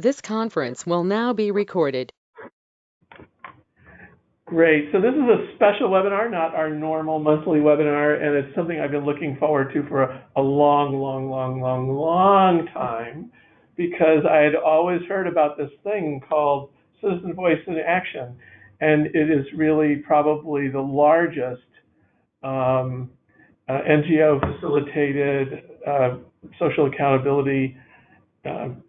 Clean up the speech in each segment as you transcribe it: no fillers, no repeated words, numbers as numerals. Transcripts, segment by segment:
This conference will now be recorded. Great. So this is a special webinar, not our normal monthly webinar, and it's something I've been looking forward to for a long time, because I had always heard about this thing called Citizen Voice in Action, and it is really probably the largest NGO-facilitated social accountability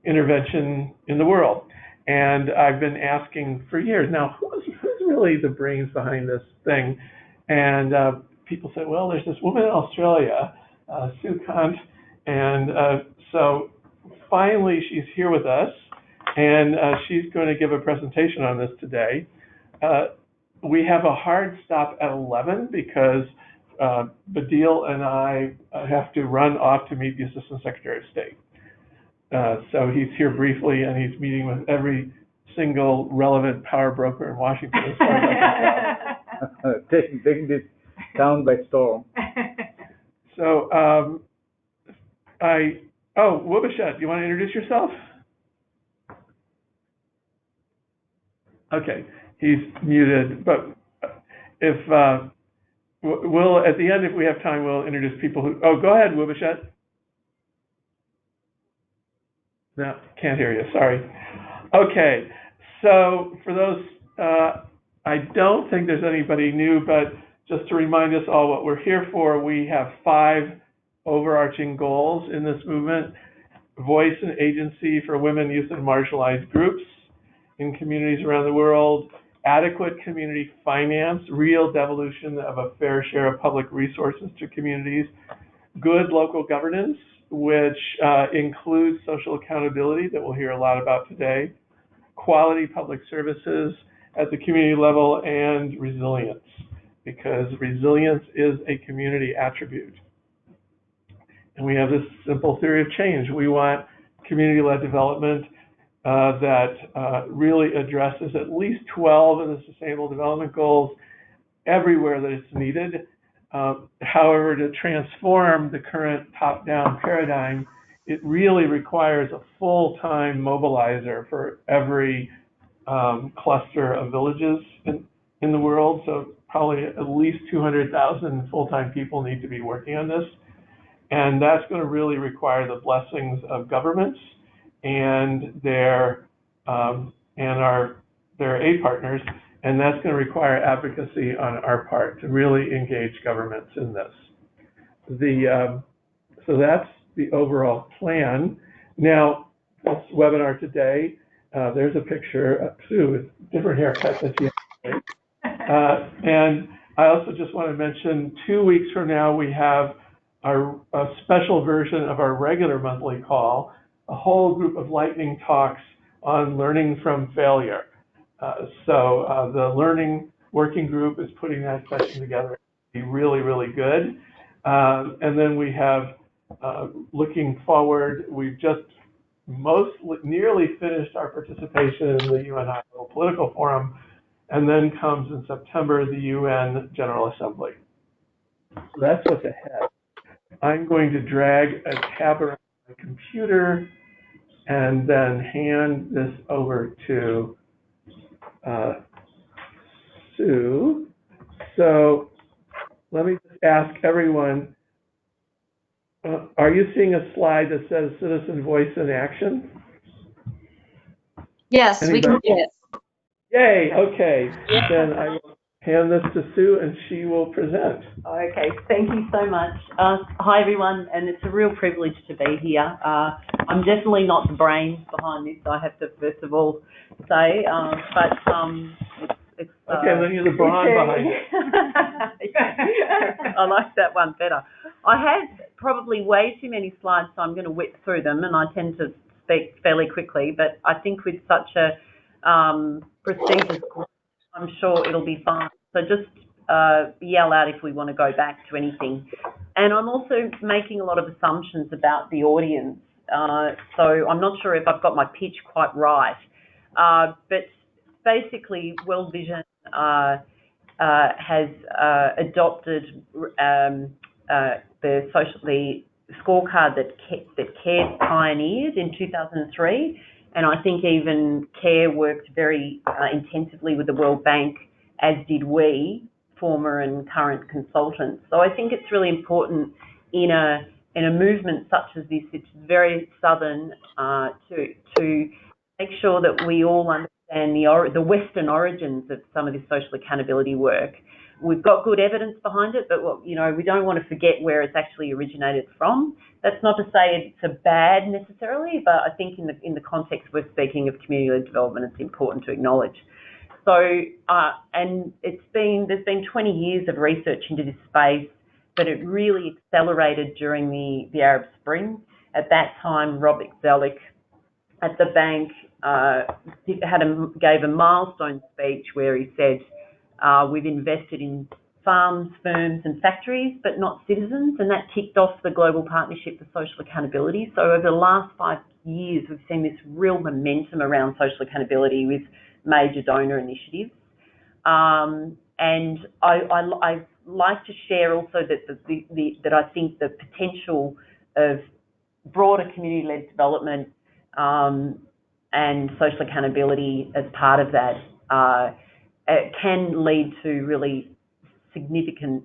intervention in the world. And I've been asking for years now, who's really the brains behind this thing? And people say, well, there's this woman in Australia, Sue Kant, and so finally she's here with us, and she's going to give a presentation on this today. We have a hard stop at 11 because Badil and I have to run off to meet the Assistant Secretary of State. So he's here briefly, and he's meeting with every single relevant power broker in Washington as far as I can tell. Taking this town by storm. So, Wubishet, do you want to introduce yourself? Okay, he's muted, but if we'll, at the end, if we have time, we'll introduce people who, go ahead, Wubishet. No, can't hear you, sorry. Okay, so for those, I don't think there's anybody new, but just to remind us all what we're here for, we have 5 overarching goals in this movement: voice and agency for women, youth, and marginalized groups in communities around the world, adequate community finance, real devolution of a fair share of public resources to communities, good local governance, which includes social accountability that we'll hear a lot about today, quality public services at the community level, and resilience, because resilience is a community attribute. And we have this simple theory of change. We want community-led development that really addresses at least 12 of the Sustainable Development Goals everywhere that it's needed. However, to transform the current top-down paradigm, it really requires a full-time mobilizer for every cluster of villages in the world. So probably at least 200,000 full-time people need to be working on this. And that's going to really require the blessings of governments and their aid partners. And that's going to require advocacy on our part to really engage governments in this. So that's the overall plan. Now, this webinar today, there's a picture of Sue with different haircuts than she has. And I also just want to mention 2 weeks from now, we have a special version of our regular monthly call, a whole group of lightning talks on learning from failure. So the learning working group is putting that session together. It'll be really good. And then we have, looking forward, we've just nearly finished our participation in the UN High-Level Political Forum, and then comes in September the UN General Assembly. So that's what's ahead. I'm going to drag a tab around my computer and then hand this over to Sue. So let me just ask everyone, are you seeing a slide that says Citizen Voice in Action? Yes, Anybody? we can see it. Yay, okay. Yeah. Then I will hand this to Sue and she will present. Okay, thank you so much. Hi everyone, and it's a real privilege to be here. I'm definitely not the brains behind this, I have to first of all say, but it's okay, then you're the brawn behind it. I like that one better. I had probably way too many slides, so I'm going to whip through them, and I tend to speak fairly quickly, but I think with such a prestigious course, I'm sure it'll be fine. So just yell out if we want to go back to anything. And I'm also making a lot of assumptions about the audience. So I'm not sure if I've got my pitch quite right. But basically, World Vision has adopted the scorecard that CARES pioneered in 2003. And I think even CARE worked very intensively with the World Bank, as did we, former and current consultants. So I think it's really important in a movement such as this, it's very southern, to make sure that we all understand the Western origins of some of this social accountability work. We've got good evidence behind it, but we don't want to forget where it's actually originated from. That's not to say it's a bad necessarily, but I think in the context we're speaking of community-led development, it's important to acknowledge. So, and there's been 20 years of research into this space, but it really accelerated during the Arab Spring. At that time, Robert Zellick at the bank gave a milestone speech where he said, we've invested in farms, firms and factories, but not citizens, and that kicked off the Global Partnership for Social Accountability. So over the last 5 years, we've seen this real momentum around social accountability with major donor initiatives. And I like to share also that I think the potential of broader community-led development and social accountability as part of that it can lead to really significant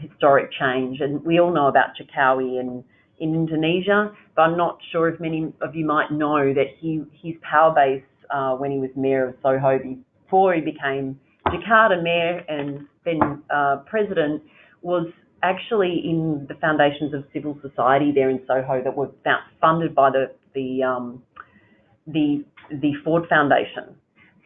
historic change. And we all know about Jokowi in Indonesia, but I'm not sure if many of you might know that his power base when he was mayor of Soho, before he became Jakarta mayor and then president, was actually in the foundations of civil society there in Soho that were funded by the Ford Foundation.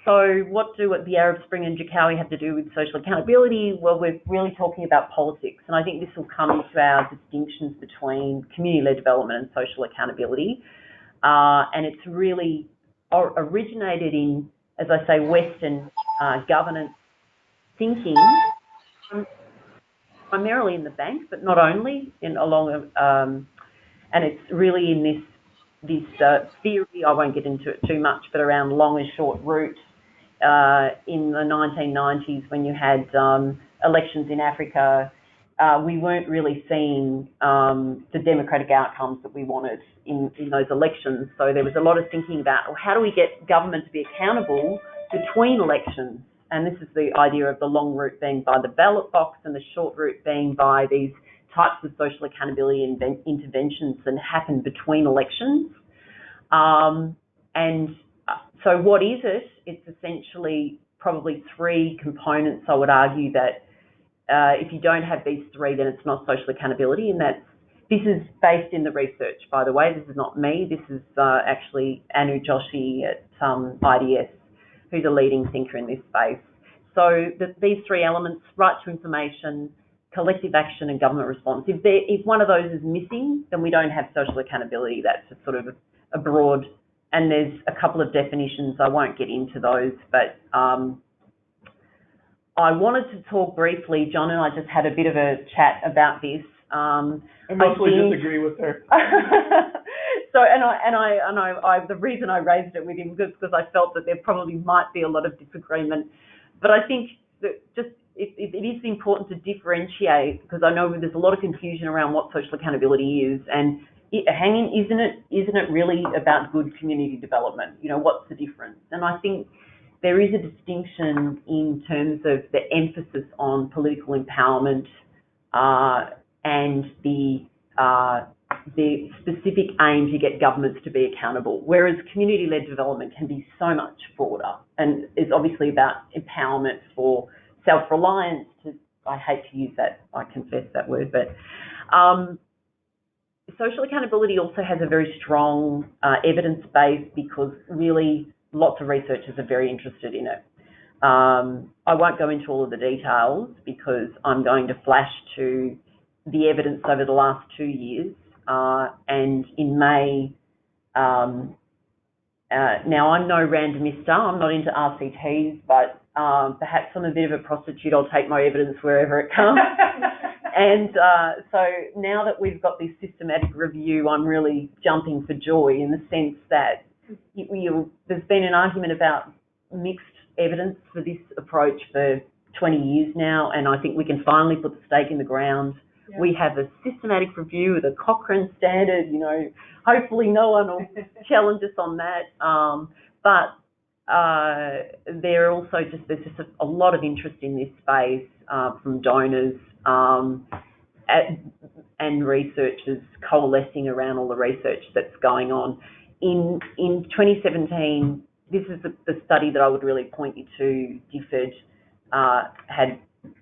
So what do the Arab Spring and Jokowi have to do with social accountability? Well, we're really talking about politics, and I think this will come into our distinctions between community-led development and social accountability. And it's really originated in, as I say, Western governance thinking, primarily in the bank, but not only, and it's really in this theory, I won't get into it too much, but around long and short route. In the 1990s, when you had elections in Africa, we weren't really seeing the democratic outcomes that we wanted in those elections. So there was a lot of thinking about, well, how do we get government to be accountable between elections? And this is the idea of the long route being by the ballot box and the short route being by these types of social accountability interventions that happen between elections. So what is it? It's essentially probably three components. I would argue that if you don't have these three, then it's not social accountability. And this is based in the research, by the way. This is not me. This is actually Anu Joshi at IDS, who's a leading thinker in this space. So these three elements, right to information, collective action and government response. If one of those is missing, then we don't have social accountability. That's just sort of a broad, and there's a couple of definitions. I won't get into those, but I wanted to talk briefly. John and I just had a bit of a chat about this. I mostly disagree with her. So, the reason I raised it with him was because I felt that there probably might be a lot of disagreement. But I think that it is important to differentiate, because I know there's a lot of confusion around what social accountability is, and isn't it really about good community development? What's the difference? And I think there is a distinction in terms of the emphasis on political empowerment and the specific aim to get governments to be accountable, whereas community-led development can be so much broader and is obviously about empowerment for self-reliance. I hate to use that, I confess that word, but social accountability also has a very strong evidence base, because really lots of researchers are very interested in it. I won't go into all of the details because I'm going to flash to the evidence over the last 2 years. And in May, now I'm no randomista, I'm not into RCTs, but perhaps I'm a bit of a prostitute. I'll take my evidence wherever it comes. And so now that we've got this systematic review, I'm really jumping for joy, in the sense that there's been an argument about mixed evidence for this approach for 20 years now, and I think we can finally put the stake in the ground Yeah. We have a systematic review of the Cochrane standard. Hopefully no one will challenge us on that. But there's just a lot of interest in this space from donors and researchers coalescing around all the research that's going on. In 2017, this is the study that I would really point you to. DFID had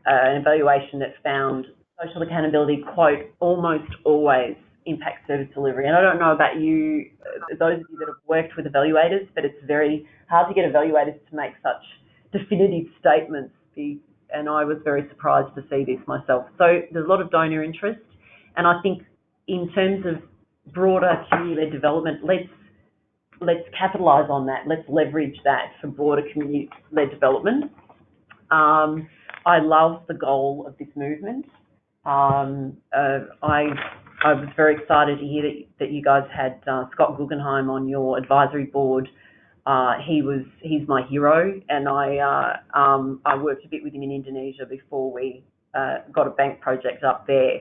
an evaluation that found social accountability, quote, almost always impacts service delivery. And I don't know about you, those of you that have worked with evaluators, but it's very hard to get evaluators to make such definitive statements. And I was very surprised to see this myself. So there's a lot of donor interest. And I think in terms of broader community-led development, let's capitalise on that. Let's leverage that for broader community-led development. I love the goal of this movement. I was very excited to hear that you guys had Scott Guggenheim on your advisory board. He's my hero, and I worked a bit with him in Indonesia before we got a bank project up there.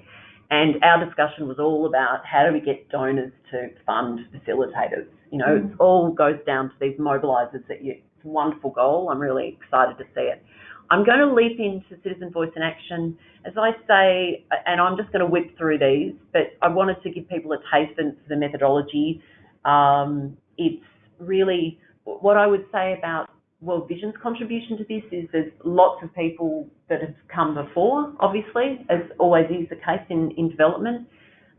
And our discussion was all about how do we get donors to fund facilitators. It all goes down to these mobilisers. It's a wonderful goal. I'm really excited to see it. I'm going to leap into Citizen Voice in Action. As I say, and I'm just going to whip through these, but I wanted to give people a taste of the methodology. It's really, what I would say about World Vision's contribution to this is there's lots of people that have come before, obviously, as always is the case in development.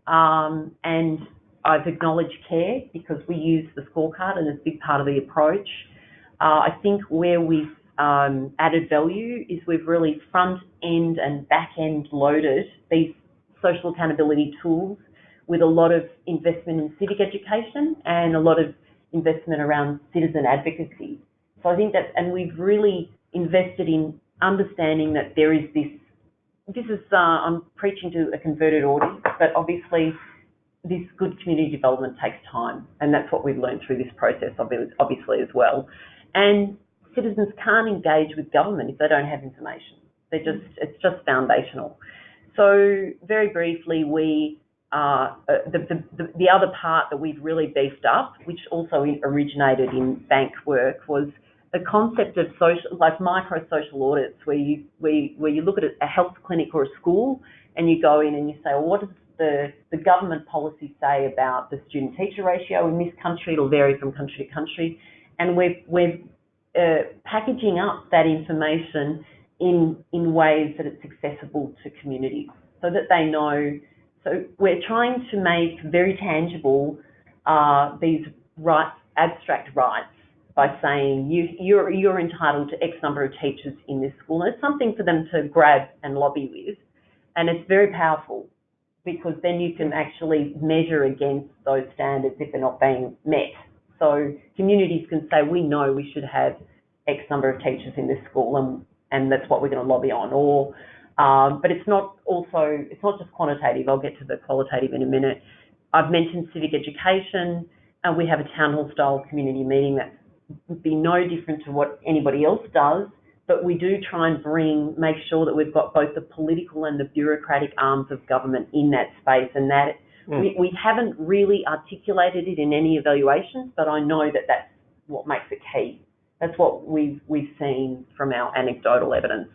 And I've acknowledged CARE because we use the scorecard and it's a big part of the approach. I think where we've added value is we've really front end and back end loaded these social accountability tools with a lot of investment in civic education and a lot of investment around citizen advocacy. So I think that, and we've really invested in understanding that there is this is, I'm preaching to a converted audience, but obviously this good community development takes time, and that's what we've learned through this process, obviously as well. And citizens can't engage with government if they don't have information. It's just foundational. So very briefly, the other part that we've really beefed up, which also originated in bank work, was the concept of social, like micro-social audits, where you look at a health clinic or a school, and you go in and you say, well, what does the government policy say about the student-teacher ratio in this country? It'll vary from country to country, and we're packaging up that information in ways that it's accessible to communities so that they know. So we're trying to make very tangible these rights, abstract rights, by saying you're entitled to X number of teachers in this school. And it's something for them to grab and lobby with. And it's very powerful because then you can actually measure against those standards if they're not being met. So communities can say, we know we should have X number of teachers in this school, and that's what we're going to lobby on. Or, but it's not just quantitative. I'll get to the qualitative in a minute. I've mentioned civic education, and we have a town hall style community meeting that would be no different to what anybody else does, but we do try and make sure that we've got both the political and the bureaucratic arms of government in that space, and that we haven't really articulated it in any evaluations, but I know that that's what makes it key. That's what we've seen from our anecdotal evidence.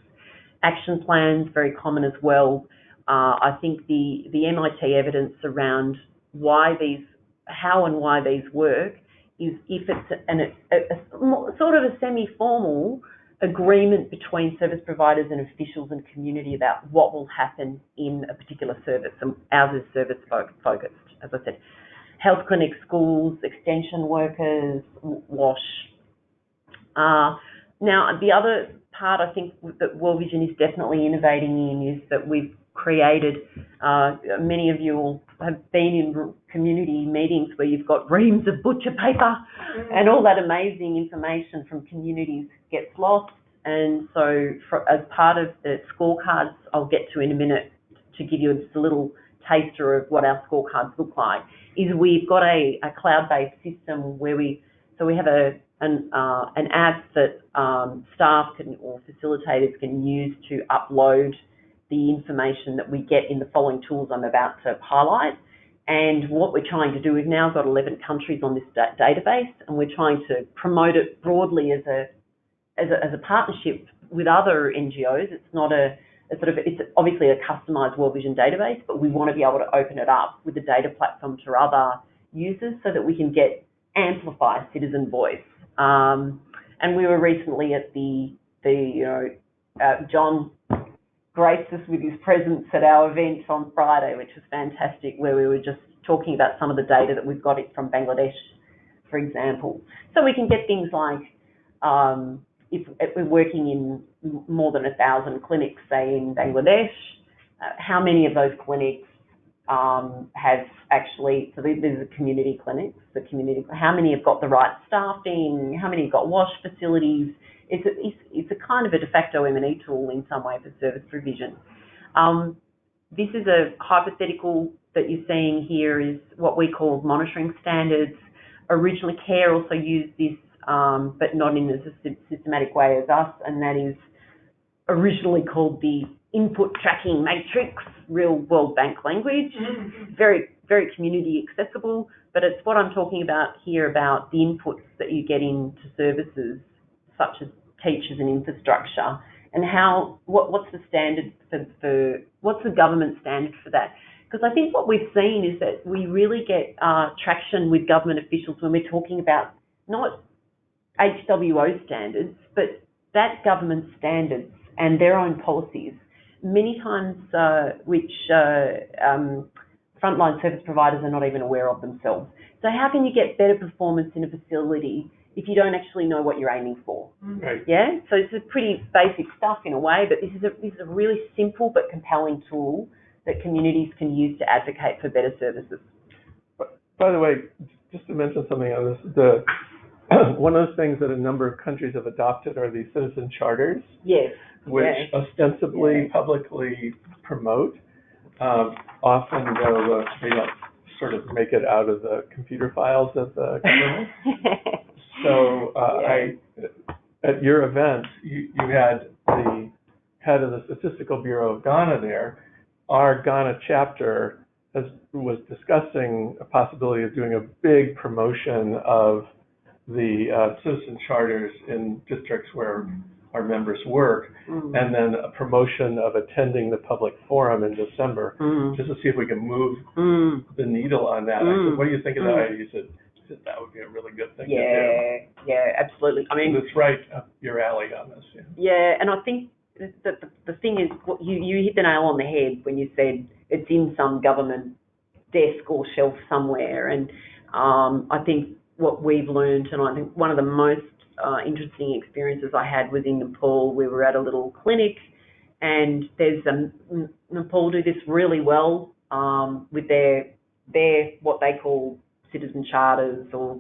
Action plans, very common as well. I think the MIT evidence around how and why these work is if it's a sort of a semi-formal agreement between service providers and officials and community about what will happen in a particular service, and ours is service focused, as I said. Health clinics, schools, extension workers, WASH. Now, the other part I think that World Vision is definitely innovating in is that we've created, many of you will have been in community meetings where you've got reams of butcher paper and all that amazing information from communities gets lost. And so as part of the scorecards I'll get to in a minute to give you just a little taster of what our scorecards look like, is we've got a cloud-based system where we have an app that staff or facilitators can use to upload the information that we get in the following tools I'm about to highlight. And what we're trying to do, we've now got 11 countries on this database, and we're trying to promote it broadly as a partnership with other NGOs. It's not it's obviously a customized World Vision database, but we want to be able to open it up with the data platform to other users so that we can amplify citizen voice. And we were recently at John graced us with his presence at our event on Friday, which was fantastic, where we were just talking about some of the data that we've got from Bangladesh, for example. So we can get things like, if we're working in more than 1,000 clinics, say in Bangladesh, how many of those clinics have actually, so these are community clinics, how many have got the right staffing, how many have got wash facilities. It's a kind of a de facto M&E tool in some way for service provision. This is a hypothetical that you're seeing here is what we call monitoring standards. Originally, CARE also used this, but not in as a systematic way as us, and that is originally called the Input Tracking Matrix, real World Bank language. Very, very community accessible, but it's what I'm talking about here about the inputs that you get into services such as teachers and infrastructure, and what's the standard what's the government standard for that? Because I think what we've seen is that we really get traction with government officials when we're talking about not HWO standards, but that government standards and their own policies, many times which frontline service providers are not even aware of themselves. So how can you get better performance in a facility if you don't actually know what you're aiming for? Right. Yeah. So it's a pretty basic stuff in a way, but this is a really simple but compelling tool that communities can use to advocate for better services. By the way, just to mention something on this, one of the things that a number of countries have adopted are these citizen charters. Yes. Which ostensibly publicly promote. Often they don't sort of make it out of the computer files of the government. So at your event, you had the head of the Statistical Bureau of Ghana there. Our Ghana chapter was discussing a possibility of doing a big promotion of the citizen charters in districts where our members work, and then a promotion of attending the public forum in December, just to see if we can move the needle on that. I said, what do you think of that? He said that would be a really good thing to do. Yeah, absolutely. I mean, it's right up your alley on this. Yeah, and I think that the thing is, you hit the nail on the head when you said it's in some government desk or shelf somewhere, and I think what we've learned, and I think one of the most interesting experiences I had was in Nepal. We were at a little clinic, and there's Nepal do this really well with their what they call citizen charters, or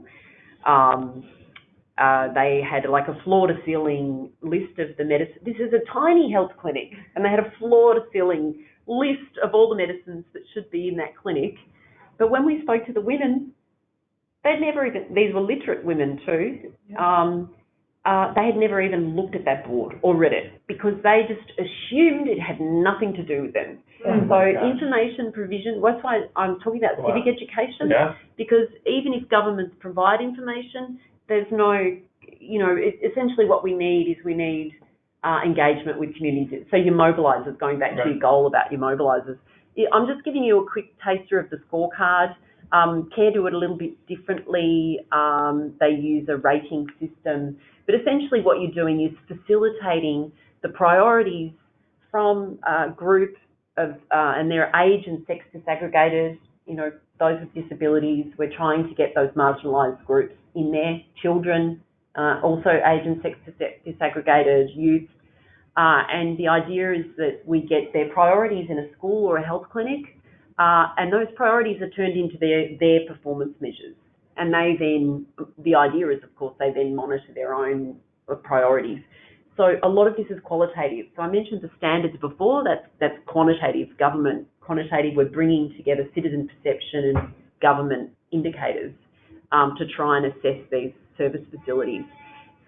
they had like a floor-to-ceiling list of the medicine. This is a tiny health clinic, and they had a floor-to-ceiling list of all the medicines that should be in that clinic. But when we spoke to the women, these were literate women too, they had never even looked at that board or read it, because they just assumed it had nothing to do with them. So information provision, that's why I'm talking about civic education, because even if governments provide information, there's no, essentially what we need is engagement with communities. So your mobilisers, going back to your goal about your mobilisers. I'm just giving you a quick taster of the scorecard. CARE do it a little bit differently. They use a rating system, but essentially what you're doing is facilitating the priorities from a group of, and their age and sex disaggregated, those with disabilities. We're trying to get those marginalised groups in there, children, also age and sex disaggregated youth. And the idea is that we get their priorities in a school or a health clinic, and those priorities are turned into their performance measures. And the idea is, of course, they then monitor their own priorities. So a lot of this is qualitative. So I mentioned the standards before, that's quantitative, government quantitative. We're bringing together citizen perception and government indicators to try and assess these service facilities.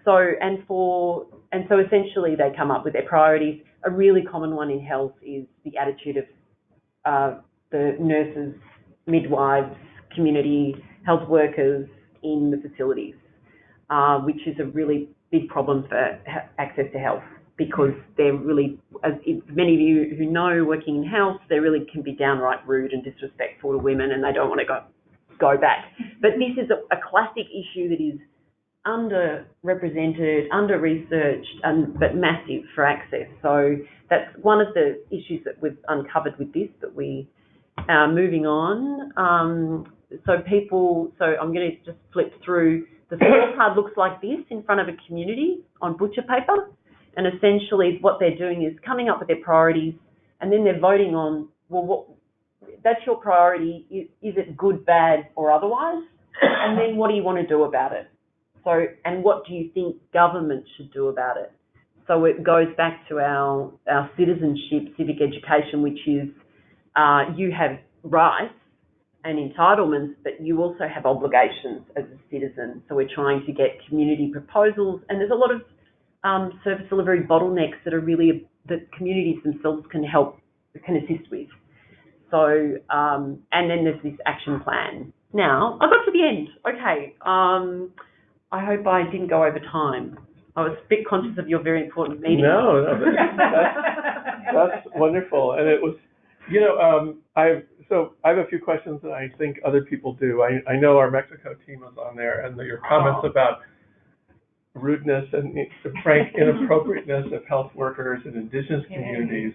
So, and for And so essentially they come up with their priorities. A really common one in health is the attitude of the nurses, midwives, community health workers in the facilities, which is a really big problem for access to health, because they're really, as many of you who know working in health, they really can be downright rude and disrespectful to women, and they don't want to go back. But this is a classic issue that is underrepresented, under-researched, but massive for access. So that's one of the issues that we've uncovered with this, that we are moving on. So I'm going to just flip through. The scorecard looks like this in front of a community on butcher paper. And essentially what they're doing is coming up with their priorities, and then they're voting on, well, that's your priority. Is it good, bad, or otherwise? And then what do you want to do about it? So, and what do you think government should do about it? So it goes back to our citizenship, civic education, which is you have rights and entitlements, but you also have obligations as a citizen. So we're trying to get community proposals, and there's a lot of service delivery bottlenecks that are really, that communities themselves can assist with. So, and then there's this action plan. Now, I got to the end. Okay. I hope I didn't go over time. I was a bit conscious of your very important meeting. No, that's wonderful. And it was, I have a few questions that I think other people do. I know our Mexico team was on there, and your comments about rudeness and the frank inappropriateness of health workers in Indigenous communities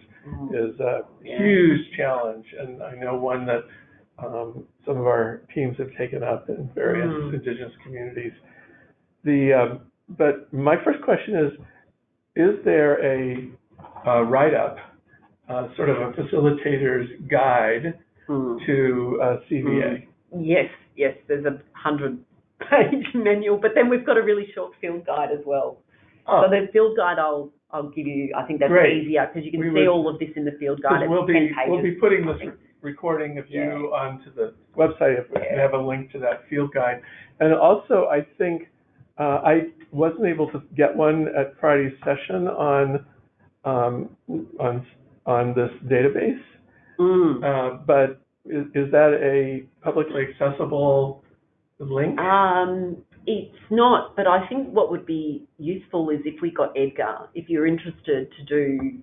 is a huge challenge, and I know one that some of our teams have taken up in various Indigenous communities. But my first question is there a write-up, sort of a facilitator's guide to CVA? Yes, there's a 100-page manual, but then we've got a really short field guide as well. Oh. So the field guide I'll give you. I think that's easier, because you can see all of this in the field guide. It's 10 pages. We'll be putting this recording of you onto the website if we can have a link to that field guide. And also, I think I wasn't able to get one at Friday's session on this database. But is that a publicly accessible link? It's not, but I think what would be useful is if we got Edgar, if you're interested to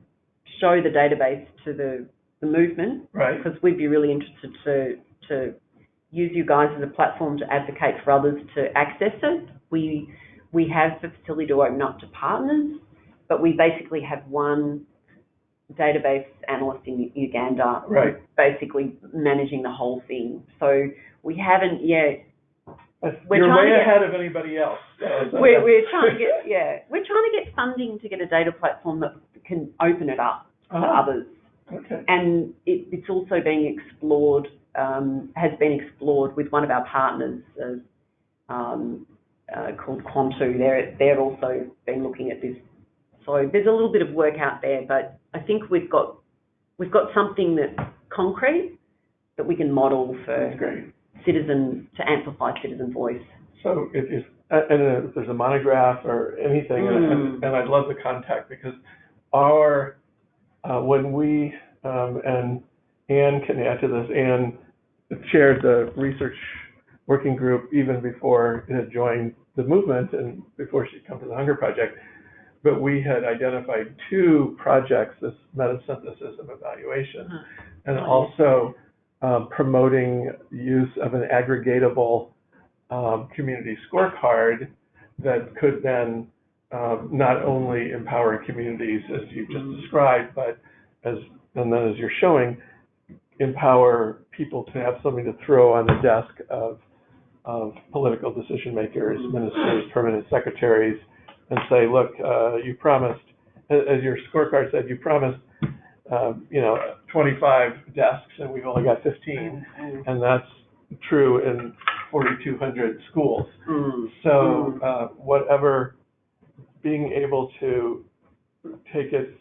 show the database to the movement, right? Because we'd be really interested to use you guys as a platform to advocate for others to access it. We have the facility to open up to partners, but we basically have one database analyst in Uganda, right, basically managing the whole thing. So we haven't yet. You're way ahead of anybody else. We're trying to get funding to get a data platform that can open it up to others. Okay. And it's also being explored, has been explored with one of our partners called Quantu. They're also been looking at this. So there's a little bit of work out there, but I think we've got something that's concrete that we can model for citizen, to amplify citizen voice. So if there's a monograph or anything, and I'd love the contact, because when we and Anne can add to this, Anne chaired the research working group even before it had joined the movement and before she'd come to the Hunger Project. But we had identified 2 projects, this metasynthesis of evaluation, and also promoting use of an aggregatable community scorecard that could then not only empower communities as you just described, but as you're showing, empower people to have something to throw on the desk of political decision makers, ministers, permanent secretaries, and say, look, you promised, as your scorecard said, you promised 25 desks, and we've only got 15, and that's true in 4,200 schools. So whatever, being able to take it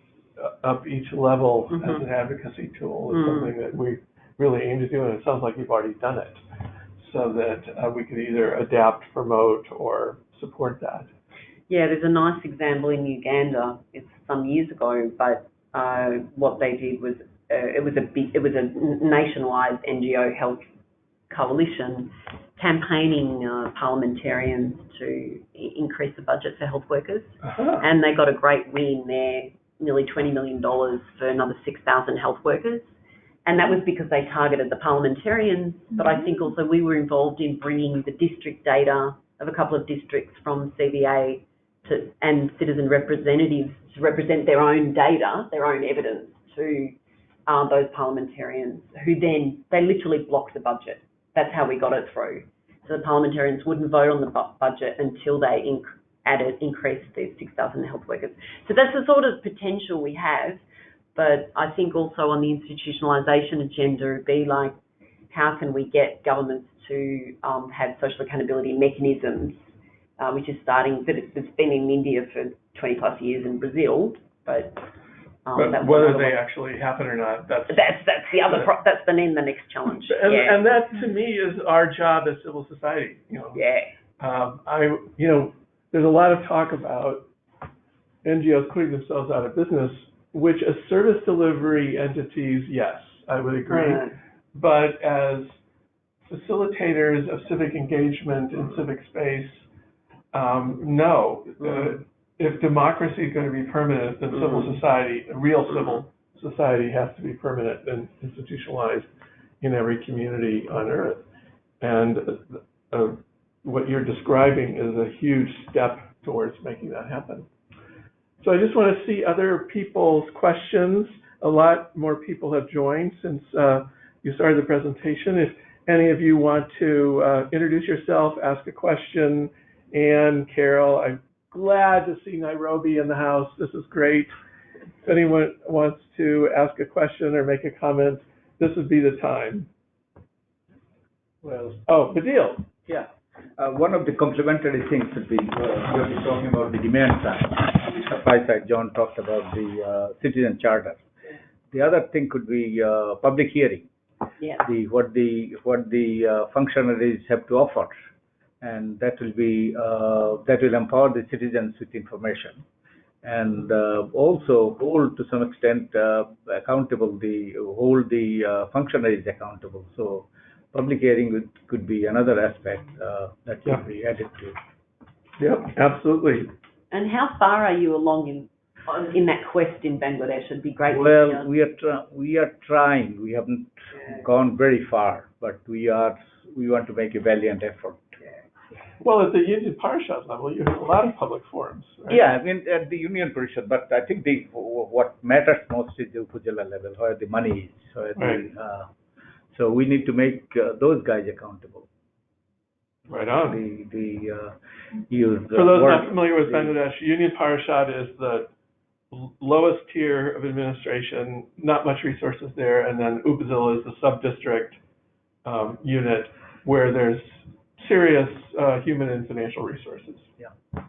up each level as an advocacy tool is something that we really aim to do, and it sounds like you've already done it, so that we could either adapt, promote, or support that. Yeah, there's a nice example in Uganda. It's some years ago, but what they did was it was a nationwide NGO health coalition campaigning parliamentarians to increase the budget for health workers, and they got a great win there, nearly $20 million for another 6,000 health workers. And that was because they targeted the parliamentarians, but I think also we were involved in bringing the district data of a couple of districts from CVA and citizen representatives to represent their own data, their own evidence to those parliamentarians, who then, they literally blocked the budget. That's how we got it through. So the parliamentarians wouldn't vote on the budget until they increased the 6,000 health workers. So that's the sort of potential we have. But I think also on the institutionalisation agenda, it'd be like, how can we get governments to have social accountability mechanisms, which is starting, but it's been in India for 20 plus years, in Brazil, but whether they actually happen or not, that's the other that's the next challenge. And that to me is our job as civil society. There's a lot of talk about NGOs putting themselves out of business, which as service delivery entities, yes, I would agree. But as facilitators of civic engagement in civic space, no. If democracy is going to be permanent, then civil society, real civil society, has to be permanent and institutionalized in every community on Earth. And what you're describing is a huge step towards making that happen. So I just want to see other people's questions. A lot more people have joined since you started the presentation. If any of you want to introduce yourself, ask a question, Anne, Carol, I'm glad to see Nairobi in the house. This is great. If anyone wants to ask a question or make a comment, this would be the time. Well, Badil. Yeah. One of the complementary things would be, you'll be talking about the demand side. Supply side, John talked about the citizen charter. The other thing could be public hearing. Yeah. What the functionaries have to offer, and that will empower the citizens with information, and also hold to some extent accountable hold the functionaries accountable. So public hearing could be another aspect that can be added to. Yep, absolutely. And how far are you along in that quest in Bangladesh? It'd be great. Well, we are trying. We haven't gone very far, but we want to make a valiant effort. Well, at the Union Parishad level, you have a lot of public forums, right? Yeah, I mean at the Union Parishad, but I think what matters most is the Upazila level, where the money is. So we need to make those guys accountable. Right on. For those not familiar with Bangladesh, Union Parishad is the lowest tier of administration, not much resources there, and then Upazila is the sub-district unit where there's serious human and financial resources. Yeah.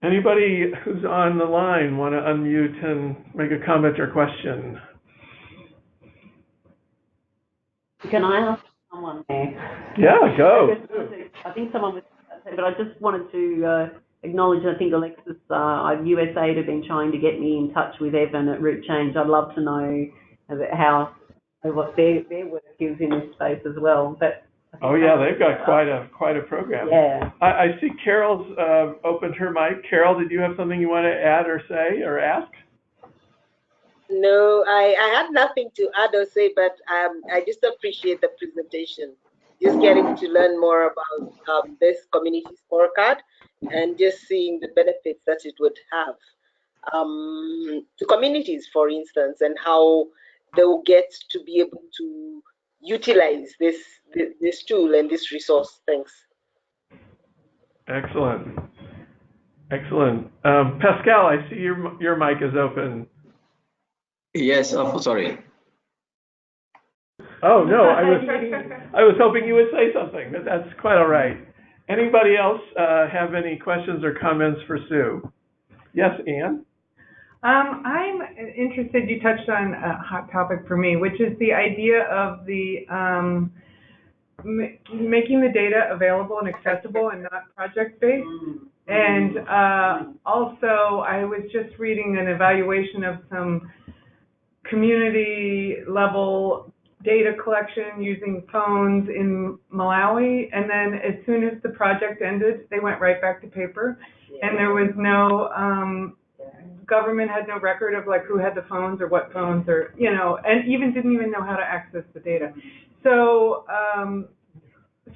Anybody who's on the line want to unmute and make a comment or question? Can I ask someone there? Yeah, go. I think someone was, but I just wanted to acknowledge, I think Alexis, USAID have been trying to get me in touch with Evan at Root Change. I'd love to know about what their work is in this space as well. But oh yeah, they've got quite a program. Yeah. I see Carol's opened her mic. Carol, did you have something you want to add or say or ask? No, I had nothing to add or say, but I just appreciate the presentation. Just getting to learn more about this community scorecard and just seeing the benefits that it would have to communities, for instance, and how they will get to be able to utilize this tool and this resource. Thanks. Excellent. Excellent. Pascal, I see your mic is open. Yes, sorry. Oh no, I was hoping you would say something, but that's quite all right. Anybody else have any questions or comments for Sue? Yes, Anne? I'm interested, you touched on a hot topic for me, which is the idea of the making the data available and accessible and not project-based. And also, I was just reading an evaluation of some community level data collection using phones in Malawi, and then as soon as the project ended, they went right back to paper, and there was no, government had no record of like who had the phones or what phones or, you know, and even didn't even know how to access the data. So,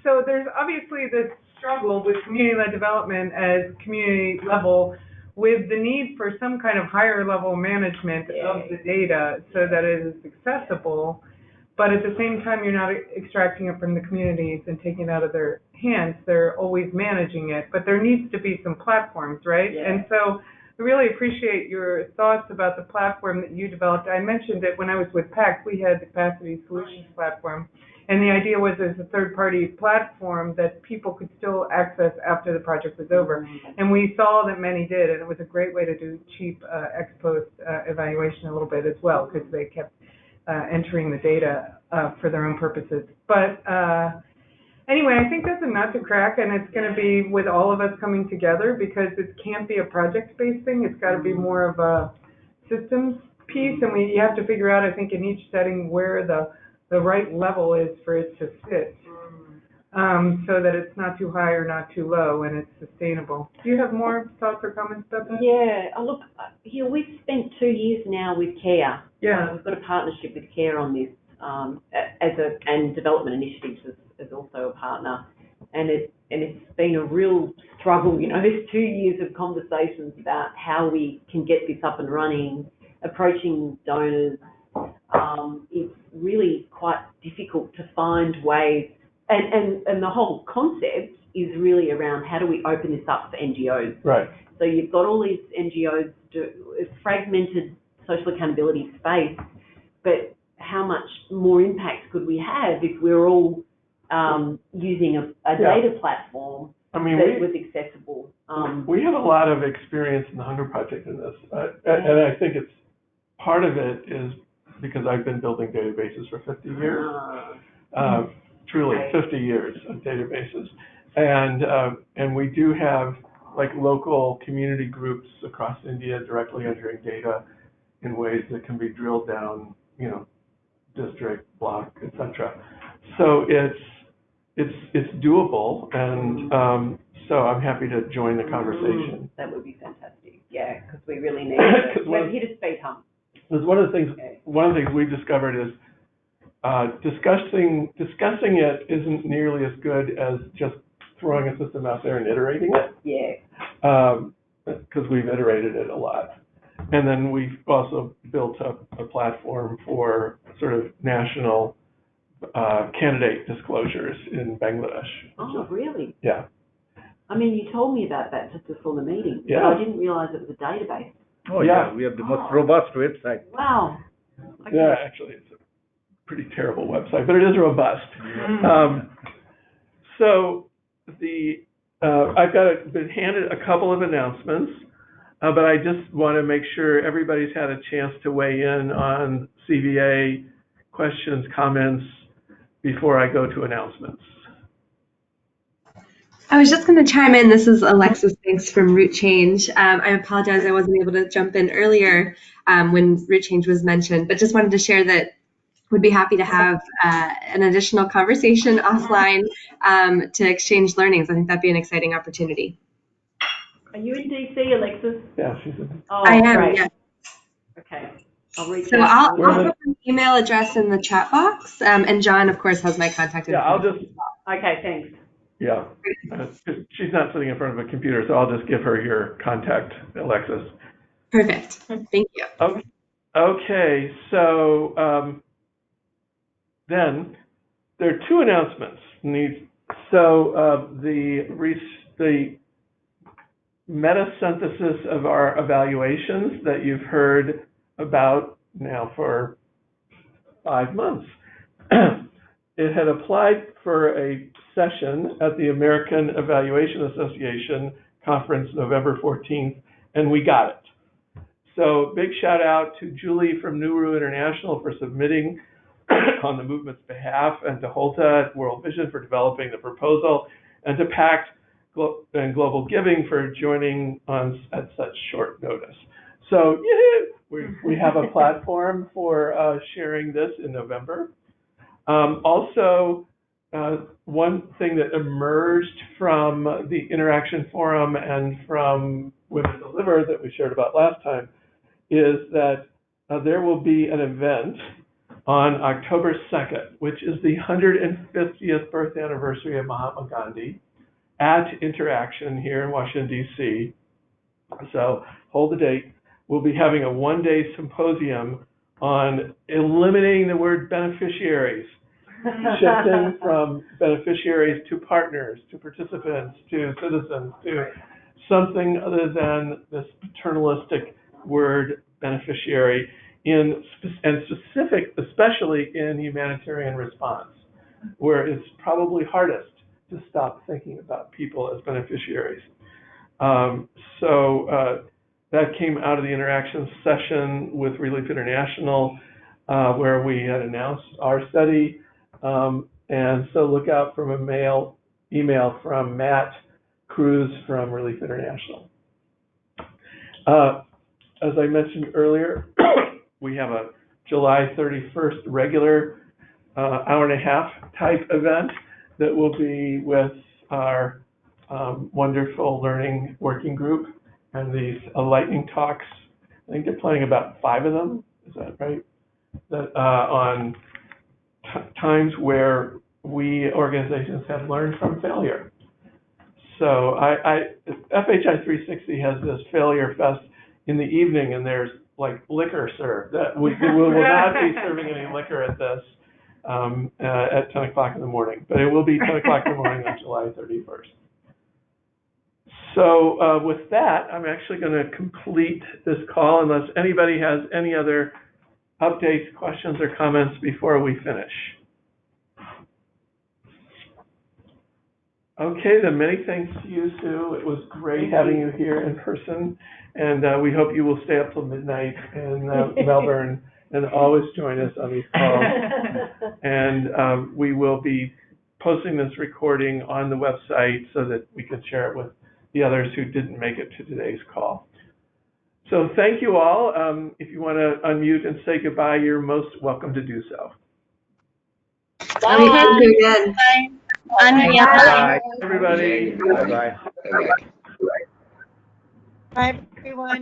so there's obviously this struggle with community-led development as community level, with the need for some kind of higher level management of the data so that it is accessible, but at the same time, you're not extracting it from the communities and taking it out of their hands. They're always managing it, but there needs to be some platforms, right? Yeah. And so I really appreciate your thoughts about the platform that you developed. I mentioned it when I was with PACT. We had the Capacity Solutions platform, and the idea was as a third-party platform that people could still access after the project was over. And we saw that many did, and it was a great way to do cheap ex-post evaluation a little bit as well, because they kept entering the data for their own purposes. But anyway, I think that's a nut to crack, and it's going to be with all of us coming together, because it can't be a project-based thing. It's got to be more of a systems piece, and you have to figure out, I think, in each setting where the right level is for it to sit, so that it's not too high or not too low, and it's sustainable. Do you have more thoughts or comments about that? Yeah, look, here we've spent 2 years now with CARE. Yeah. We've got a partnership with CARE on this, and Development Initiatives is also a partner, and it's been a real struggle. You know, there's 2 years of conversations about how we can get this up and running, approaching donors. It's really quite difficult to find ways, and the whole concept is really around how do we open this up for NGOs. Right. So you've got all these NGOs, it's fragmented social accountability space, but how much more impact could we have if we're all using a data platform that was accessible? We have a lot of experience in the Hunger Project in this, and I think it's part of it is because I've been building databases for 50 years, truly 50 years of databases, and we do have like local community groups across India directly entering data in ways that can be drilled down, you know, district, block, etc. So it's doable, and so I'm happy to join the conversation. That would be fantastic. Yeah, because we really need to hit a speed hump. Because one of the things we've discovered is discussing it isn't nearly as good as just throwing a system out there and iterating it. Yeah. Because we've iterated it a lot. And then we've also built up a platform for sort of national candidate disclosures in Bangladesh. Oh, really? Yeah. I mean, you told me about that just before the meeting, Yeah. but I didn't realize it was a database. Oh, yeah, we have the most robust website. Wow. Okay. Yeah, actually, it's a pretty terrible website, but it is robust. So I've been handed a couple of announcements, but I just want to make sure everybody's had a chance to weigh in on CVA questions, comments before I go to announcements. I was just going to chime in. This is Alexis Thanks from Root Change. I apologize I wasn't able to jump in earlier when Root Change was mentioned, but just wanted to share that would be happy to have an additional conversation offline to exchange learnings. I think that'd be an exciting opportunity. Are you in DC, Alexis? Yeah, she's in. Oh, I am, great. yeah. Okay. I'll reach So out. I'll put an email address in the chat box, and John, of course, has my contact information. Yeah, I'll just. Okay, thanks. Yeah, she's not sitting in front of a computer, so I'll just give her your contact, Alexis. Perfect. Thank you. Okay, so then there are two announcements. So the meta-synthesis of our evaluations that you've heard about now for 5 months. It had applied for a session at the American Evaluation Association conference November 14th, and we got it. So big shout out to Julie from Nuru International for submitting on the movement's behalf, and to Holta at World Vision for developing the proposal, and to PACT and Global Giving for joining on at such short notice. So we have a platform for sharing this in November. Also, one thing that emerged from the Interaction Forum and from Women Deliver that we shared about last time is that there will be an event on October 2nd, which is the 150th birth anniversary of Mahatma Gandhi, at Interaction here in Washington, D.C. So hold the date. We'll be having a one-day symposium on eliminating the word beneficiaries, shifting from beneficiaries to partners, to participants, to citizens, to something other than this paternalistic word beneficiary, and specific, especially in humanitarian response, where it's probably hardest to stop thinking about people as beneficiaries. That came out of the interaction session with Relief International, where we had announced our study. And so look out for a email from Matt Cruz from Relief International. As I mentioned earlier, we have a July 31st regular hour-and-a-half type event that will be with our wonderful learning working group and these lightning talks. I think they're planning about 5 of them. Is that right? That on times where we organizations have learned from failure. So FHI 360 has this failure fest in the evening, and there's like liquor served. That we will not be serving any liquor at this at 10 o'clock in the morning, but it will be 10 o'clock in the morning on July 31st. So with that, I'm actually going to complete this call unless anybody has any other updates, questions, or comments before we finish. Okay, then many thanks to you, Sue. It was great having you here in person, and we hope you will stay up till midnight in Melbourne and always join us on these calls. And we will be posting this recording on the website so that we can share it with the others who didn't make it to today's call. So thank you all. If you want to unmute and say goodbye, you're most welcome to do so. Bye. Thank you again. Bye. Everybody. Bye. Bye. Bye, everyone.